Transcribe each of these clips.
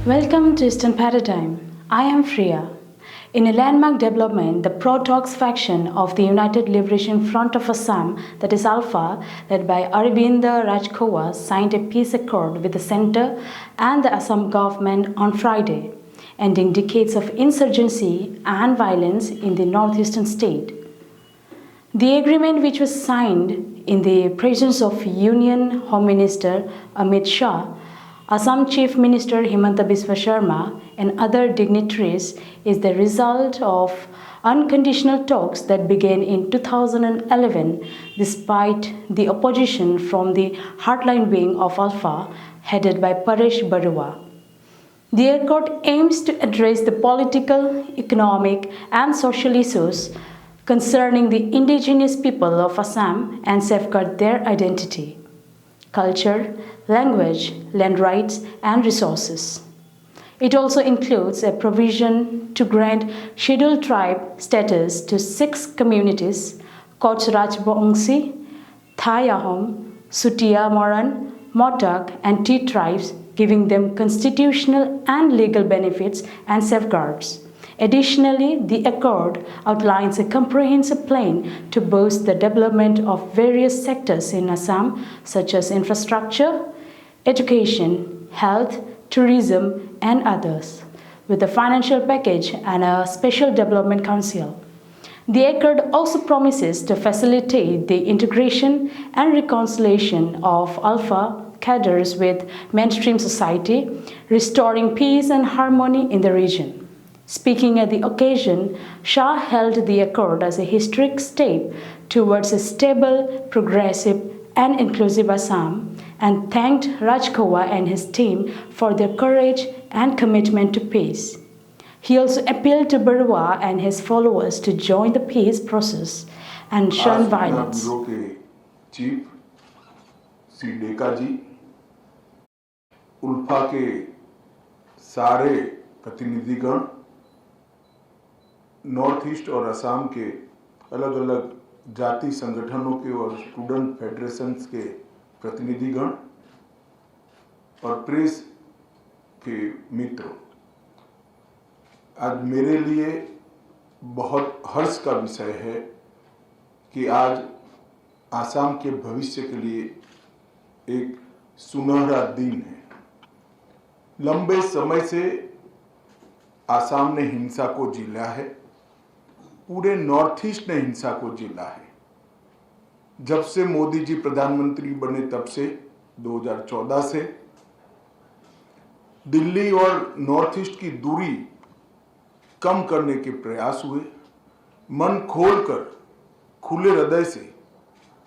Welcome to Eastern Paradigm. I am Freya. In a landmark development, the Pro-Talks faction of the United Liberation Front of Assam, that is ALPHA, led by Arvinda Rajkhowa, signed a peace accord with the centre and the Assam government on Friday, ending decades of insurgency and violence in the northeastern state. The agreement, which was signed in the presence of Union Home Minister Amit Shah, Assam Chief Minister Himanta Biswa Sharma, and other dignitaries, is the result of unconditional talks that began in 2011 despite the opposition from the hardline wing of ALPHA headed by Paresh Barua. The accord aims to address the political, economic, and social issues concerning the indigenous people of Assam and safeguard their identity, culture, language, land rights, and resources. It also includes a provision to grant scheduled tribe status to 6 communities: Koch Rajbongsi, Thai Ahom, Sutia Moran, Motak, and T tribes, giving them constitutional and legal benefits and safeguards. Additionally, the accord outlines a comprehensive plan to boost the development of various sectors in Assam, such as infrastructure, education, health, tourism, and others, with a financial package and a special development council. The accord also promises to facilitate the integration and reconciliation of ALPHA cadres with mainstream society, restoring peace and harmony in the region. Speaking at the occasion, Shah hailed the accord as a historic step towards a stable, progressive, and inclusive Assam, and thanked Rajkhowa and his team for their courage and commitment to peace. He also appealed to Barua and his followers to join the peace process and shun violence. Chief Shri Deka ji, ULFA के सारे प्रतिनिधिगण, north east और असम के अलग अलग जाति संगठनों के और स्टूडेंट फेडरेशंस के प्रतिनिधिगण और प्रेस के मित्र, आज मेरे लिए बहुत हर्ष का विषय है कि आज आसाम के भविष्य के लिए एक सुनहरा दिन है। लंबे समय से आसाम ने हिंसा को झेला है, पूरे नॉर्थ ईस्ट ने हिंसा को झेला है। जब से मोदी जी प्रधानमंत्री बने तब से 2014 से दिल्ली और नॉर्थ ईस्ट की दूरी कम करने के प्रयास हुए। मन खोलकर, खुले हृदय से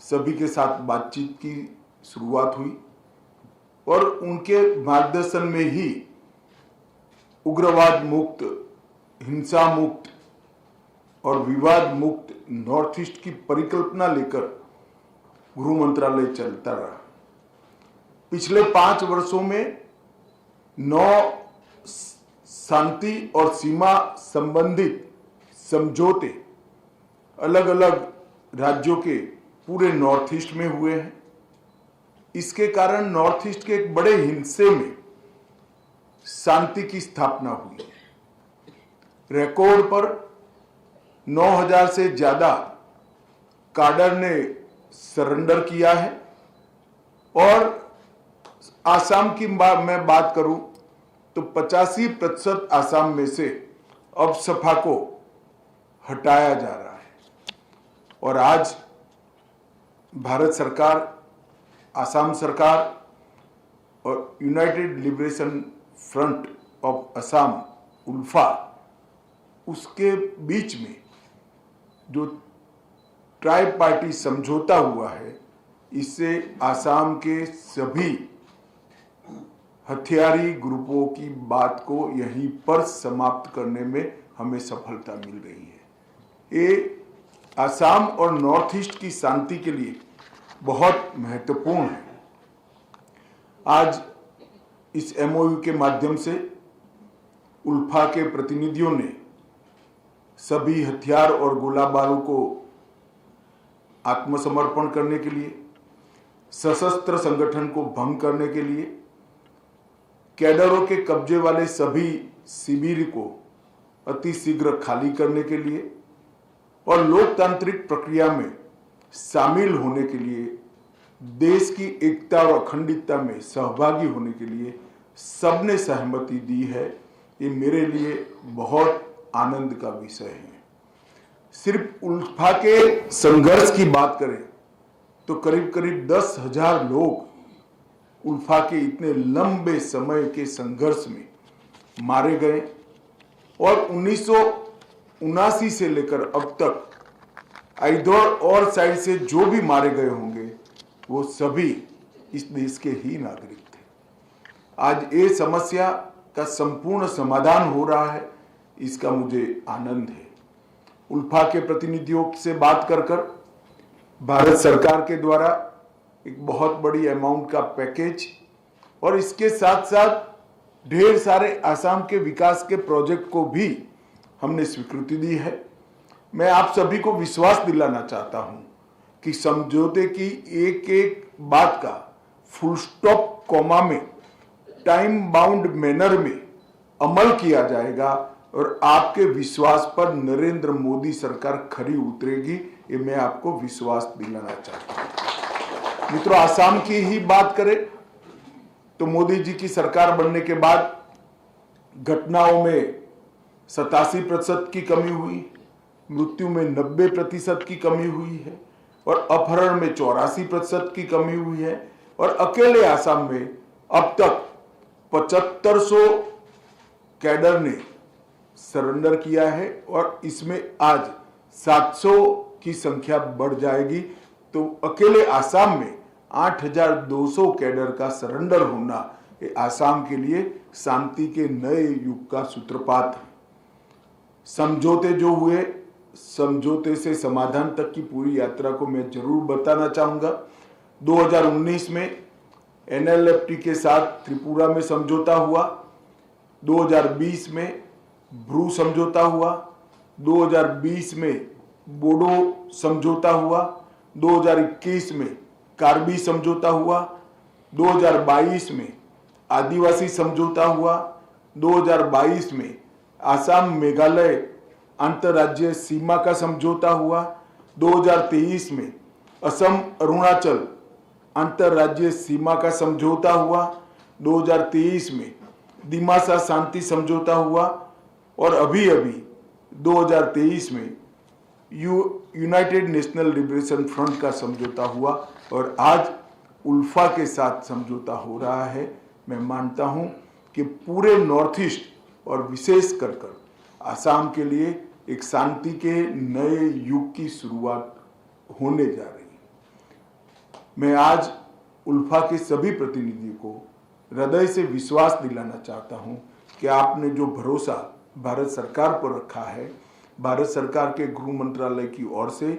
सभी के साथ बातचीत की शुरुआत हुई और उनके मार्गदर्शन में ही उग्रवाद मुक्त, हिंसा मुक्त और विवाद मुक्त नॉर्थ ईस्ट की परिकल्पना लेकर गृह मंत्रालय चलता रहा। पिछले 5 वर्षों में 9 शांति और सीमा संबंधित समझौते अलग अलग राज्यों के पूरे नॉर्थ ईस्ट में हुए हैं। इसके कारण नॉर्थ ईस्ट के एक बड़े हिस्से में शांति की स्थापना हुई। रिकॉर्ड पर 9000 से ज्यादा काडर ने सरेंडर किया है और आसाम की मैं बात करूं तो 85% आसाम में से अब सपा को हटाया जा रहा है। और आज भारत सरकार, आसाम सरकार और United Liberation Front of Assam ULFA, उसके बीच में जो ट्राइब पार्टी समझौता हुआ है, इससे आसाम के सभी हथियारी ग्रुपों की बात को यहीं पर समाप्त करने में हमें सफलता मिल रही है। ये आसाम और नॉर्थ ईस्ट की शांति के लिए बहुत महत्वपूर्ण है। आज इस एमओयू के माध्यम से उल्फा के प्रतिनिधियों ने सभी हथियार और गोला बारूद को आत्मसमर्पण करने के लिए, सशस्त्र संगठन को भंग करने के लिए कैडरों के कब्जे वाले सभी शिविर को अति शीघ्र खाली करने के लिए और लोकतांत्रिक प्रक्रिया में शामिल होने के लिए, देश की एकता और अखंडता में सहभागी होने के लिए सबने सहमति दी है। ये मेरे लिए बहुत आनंद का विषय है। सिर्फ उल्फा के संघर्ष की बात करें तो करीब करीब 10,000 लोग उल्फा के इतने लंबे समय के संघर्ष में मारे गए और 1979 से लेकर अब तक इधर और साइड से जो भी मारे गए होंगे वो सभी इस देश के ही नागरिक थे। आज ये समस्या का संपूर्ण समाधान हो रहा है, इसका मुझे आनंद है। उल्फा के प्रतिनिधियों से बात कर भारत सरकार के द्वारा एक बहुत बड़ी अमाउंट का पैकेज और इसके साथ साथ ढेर सारे आसाम के विकास के प्रोजेक्ट को भी हमने स्वीकृति दी है। मैं आप सभी को विश्वास दिलाना चाहता हूं कि समझौते की एक एक बात का फुल स्टॉप कॉमा में टाइम बाउंड मैनर में अमल किया जाएगा और आपके विश्वास पर नरेंद्र मोदी सरकार खरी उतरेगी, ये मैं आपको विश्वास दिलाना चाहता हूं। मित्रों, आसाम की ही बात करें तो मोदी जी की सरकार बनने के बाद घटनाओं में 87% की कमी हुई, मृत्यु में 90% की कमी हुई है और अपहरण में 84% की कमी हुई है और अकेले आसाम में अब तक 7500 कैडर ने सरेंडर किया है और इसमें आज 700 की संख्या बढ़ जाएगी। तो अकेले आसाम में 8200 कैडर का सरेंडर होना ये आसाम के लिए शांति के नए युग का सूत्रपात है। समझौते जो हुए, समझौते से समाधान तक की पूरी यात्रा को मैं जरूर बताना चाहूंगा। 2019 में NLFT के साथ त्रिपुरा में समझौता हुआ, 2020 में ब्रू समझौता हुआ, 2020 में बोडो समझौता हुआ, 2021 में कार्बी समझौता हुआ, 2022 में आदिवासी समझौता हुआ, 2022 में आसाम मेघालय अंतर्राज्यीय सीमा का समझौता हुआ, 2023 में असम अरुणाचल अंतर्राज्यीय सीमा का समझौता हुआ, 2023 में दिमासा शांति समझौता हुआ और अभी 2023 में यूनाइटेड नेशनल लिबरेशन फ्रंट का समझौता हुआ और आज उल्फा के साथ समझौता हो रहा है। मैं मानता हूं कि पूरे नॉर्थ ईस्ट और विशेष कर आसाम के लिए एक शांति के नए युग की शुरुआत होने जा रही है। मैं आज उल्फा के सभी प्रतिनिधियों को हृदय से विश्वास दिलाना चाहता हूं कि आपने जो भरोसा भारत सरकार पर रखा है, भारत सरकार के गृह मंत्रालय की ओर से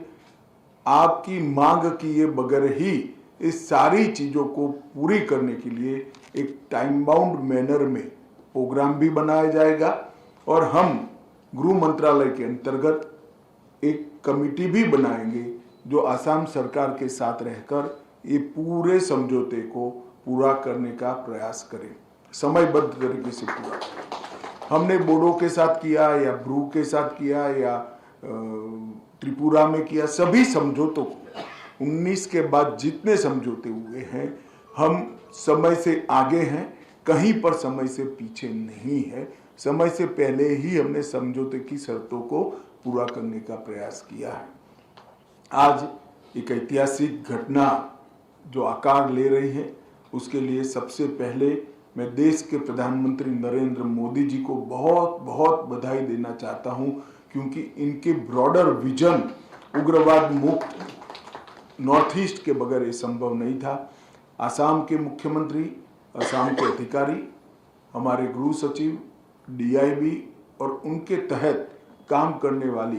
आपकी मांग किए बगैर ही इस सारी चीजों को पूरी करने के लिए एक टाइम बाउंड मैनर में प्रोग्राम भी बनाया जाएगा और हम गृह मंत्रालय के अंतर्गत एक कमिटी भी बनाएंगे जो आसाम सरकार के साथ रहकर ये पूरे समझौते को पूरा करने का प्रयास करें, समयबद्ध तरीके से पूरा। हमने बोडो के साथ किया या ब्रू के साथ किया या त्रिपुरा में किया, सभी समझौतों को 19 के बाद जितने समझौते हुए हैं हम समय से आगे हैं, कहीं पर समय से पीछे नहीं है। समय से पहले ही हमने समझौते की शर्तों को पूरा करने का प्रयास किया है। आज एक ऐतिहासिक घटना जो आकार ले रही है, उसके लिए सबसे पहले मैं देश के प्रधानमंत्री नरेंद्र मोदी जी को बहुत बहुत बधाई देना चाहता हूं, क्योंकि इनके ब्रॉडर विजन उग्रवाद मुक्त नॉर्थ ईस्ट के बगैर ये संभव नहीं था। आसाम के मुख्यमंत्री, आसाम के अधिकारी, हमारे गृह सचिव, DIB और उनके तहत काम करने वाली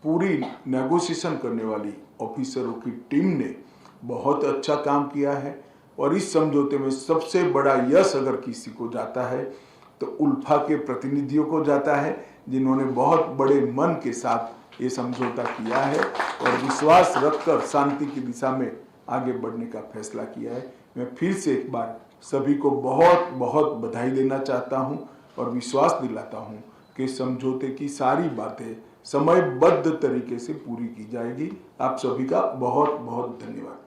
पूरी नेगोशिएशन करने वाली ऑफिसरों की टीम ने बहुत अच्छा काम किया है और इस समझौते में सबसे बड़ा यश अगर किसी को जाता है तो उल्फा के प्रतिनिधियों को जाता है, जिन्होंने बहुत बड़े मन के साथ ये समझौता किया है और विश्वास रखकर शांति की दिशा में आगे बढ़ने का फैसला किया है। मैं फिर से एक बार सभी को बहुत बहुत बधाई देना चाहता हूं और विश्वास दिलाता हूं कि समझौते की सारी बातें समयबद्ध तरीके से पूरी की जाएगी। आप सभी का बहुत बहुत धन्यवाद।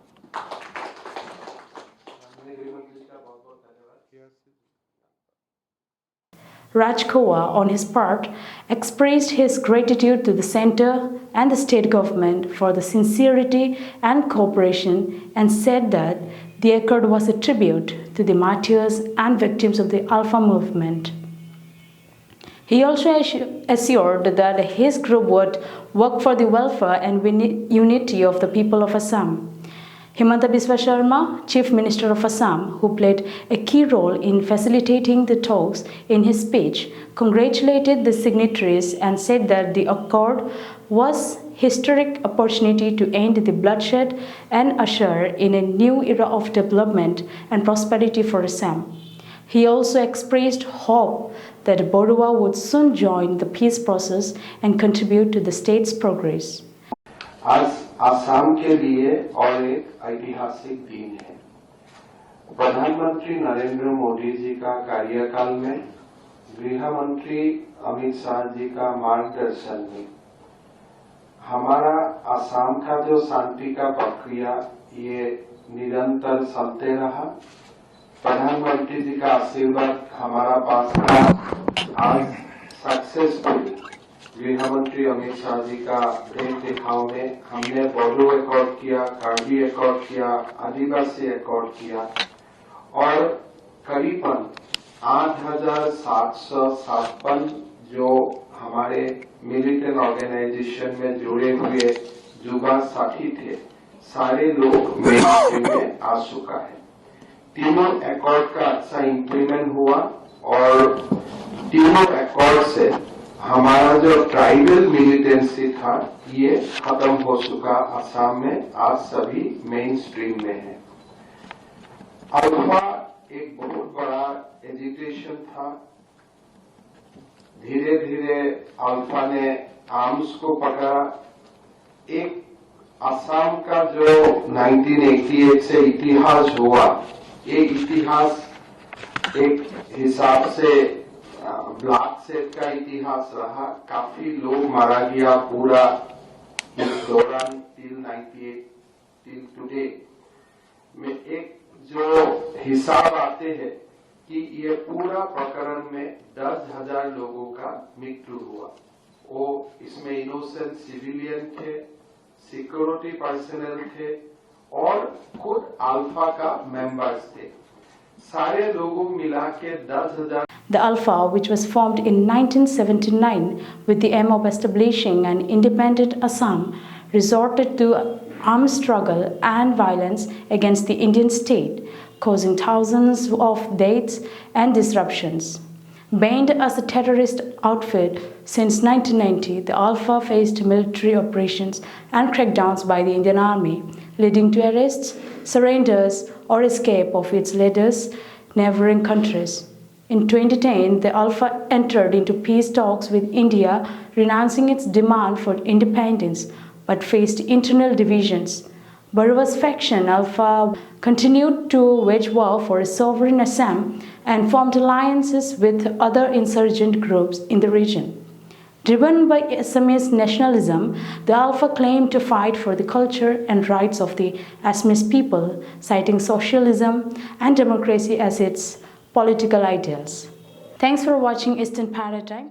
Raj Khua, on his part, expressed his gratitude to the centre and the state government for the sincerity and cooperation and said that the accord was a tribute to the martyrs and victims of the Alpha movement. He also assured that his group would work for the welfare and unity of the people of Assam. Himanta Biswa Sharma, Chief Minister of Assam, who played a key role in facilitating the talks, in his speech congratulated the signatories and said that the accord was a historic opportunity to end the bloodshed and usher in a new era of development and prosperity for Assam. He also expressed hope that Borua would soon join the peace process and contribute to the state's progress. आज आसाम के लिए और एक ऐतिहासिक दिन है। प्रधानमंत्री नरेंद्र मोदी जी का कार्यकाल में गृह मंत्री अमित शाह जी का मार्गदर्शन में हमारा आसाम का जो शांति का प्रक्रिया ये निरंतर चलते रहा। प्रधानमंत्री जी का आशीर्वाद हमारा पास था। आज सक्सेसफुल गृह मंत्री अमित शाह जी का देख दिखाव में हमने बोडो एकॉर्ड किया, कार्बी एकॉर्ड किया, आदिवासी एकॉर्ड किया और करीबन 8,756 जो हमारे मिलिटेंट ऑर्गेनाइजेशन में जुड़े हुए युवा साथी थे, सारे लोग मेन में आ चुका है। तीनों एकॉर्ड का अच्छा इंप्लीमेंट हुआ और तीनों एकॉर्ड से हमारा जो ट्राइबल मिलिटेंसी था ये खत्म हो चुका असम में। आज सभी मेन स्ट्रीम में है। अल्फा एक बहुत बड़ा एजिटेशन था। धीरे धीरे अल्फा ने आर्म्स को पकड़ा। एक असम का जो 1988 से इतिहास हुआ, ये इतिहास एक हिसाब से ब्लैक सेट का इतिहास रहा। काफी लोग मारा गया पूरा इस दौरान टिल 98 टिल टुडे में। एक जो हिसाब आते हैं कि ये पूरा प्रकरण में 10,000 लोगों का मृत्यु हुआ। वो इसमें इनोसेंट सिविलियन थे, सिक्योरिटी पर्सनल थे और खुद अल्फा का मेंबर्स थे। सारे लोगों मिला के 10,000। The Alpha, which was formed in 1979 with the aim of establishing an independent Assam, resorted to armed struggle and violence against the Indian state, causing thousands of deaths and disruptions. Banned as a terrorist outfit since 1990, the Alpha faced military operations and crackdowns by the Indian Army, leading to arrests, surrenders, or escape of its leaders neighboring countries. In 2010, the Alpha entered into peace talks with India, renouncing its demand for independence, but faced internal divisions. Barua's faction, Alpha, continued to wage war for a sovereign Assam and formed alliances with other insurgent groups in the region. Driven by Assamese nationalism, the Alpha claimed to fight for the culture and rights of the Assamese people, citing socialism and democracy as its political ideals. Thanks for watching Eastern Paradigm.